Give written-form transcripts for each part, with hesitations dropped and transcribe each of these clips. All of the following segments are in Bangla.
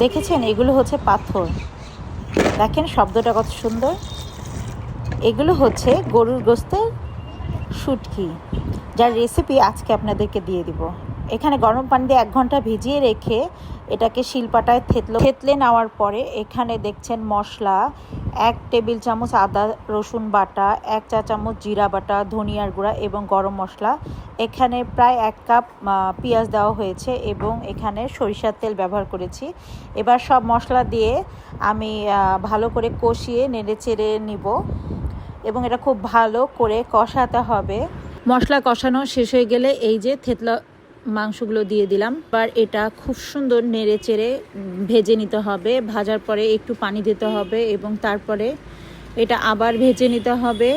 দেখেছেন, এগুলো হচ্ছে পাথর। দেখেন শব্দটা কত সুন্দর। এগুলো হচ্ছে গরুর গোস্তের শুটকি, যার রেসিপি আজকে আপনাদেরকে দিয়ে দিব। এখানে গরম পানি দিয়ে 1 ঘন্টা ভিজিয়ে রেখে এটাকে শিলপাটায় থেতলে নেওয়ার পরে এখানে দেখছেন মশলা, 1 টেবিল চামচ আদা রসুন বাটা, 1 চা চামচ জিরা বাটা, ধনিয়ার গুঁড়া এবং গরম মশলা। এখানে প্রায় 1 কাপ পেঁয়াজ দেওয়া হয়েছে এবং এখানে সরিষার তেল ব্যবহার করেছি। এবার সব মশলা দিয়ে আমি ভালো করে কষিয়ে নেড়েচেড়ে নিব এবং এটা খুব ভালো করে কষাতে হবে। মশলা কষানো শেষ হয়ে গেলে এই যে থেতলা মাংসগুলো দিয়ে দিলাম। এবার এটা খুব সুন্দর নেড়ে চেড়ে ভেজে নিতে হবে। ভাজার পরে একটু পানি দিতে হবে এবং তারপরে এটা আবার ভেজে নিতে হবে।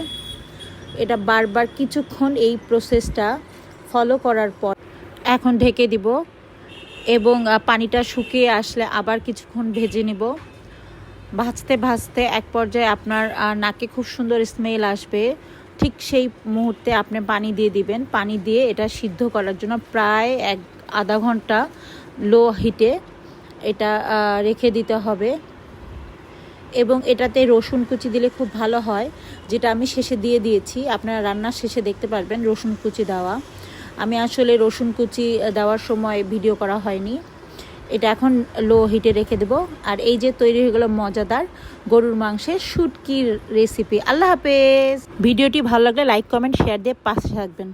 এটা বারবার কিছুক্ষণ এই প্রসেসটা ফলো করার পর এখন ঢেকে দিব এবং পানিটা শুকিয়ে আসলে আবার কিছুক্ষণ ভেজে নিব। ভাজতে ভাজতে এক পর্যায়ে আপনার নাকে খুব সুন্দর স্মেল আসবে। ঠিক সেই মুহূর্তে আপনি পানি দিয়ে দিবেন। পানি দিয়ে এটা সিদ্ধ করার জন্য প্রায় আধা ঘন্টা লো হিটে এটা রেখে দিতে হবে এবং এটাতে রসুন কুচি দিলে খুব ভালো হয়, যেটা আমি শেষে দিয়ে দিয়েছি। আপনারা রান্নার শেষে দেখতে পারবেন রসুন কুচি দেওয়া। আমি আসলে রসুন কুচি দেওয়ার সময় ভিডিও করা হয়নি। এটা এখন লো হিটে রেখে দেব। আর এই যে তৈরি হয়ে গেল মজাদার গরুর মাংসের শুটকির রেসিপি। আল্লাহ হাফেজ। ভিডিওটি ভালো লাগলে লাইক কমেন্ট শেয়ার দিয়ে পাশে থাকবেন।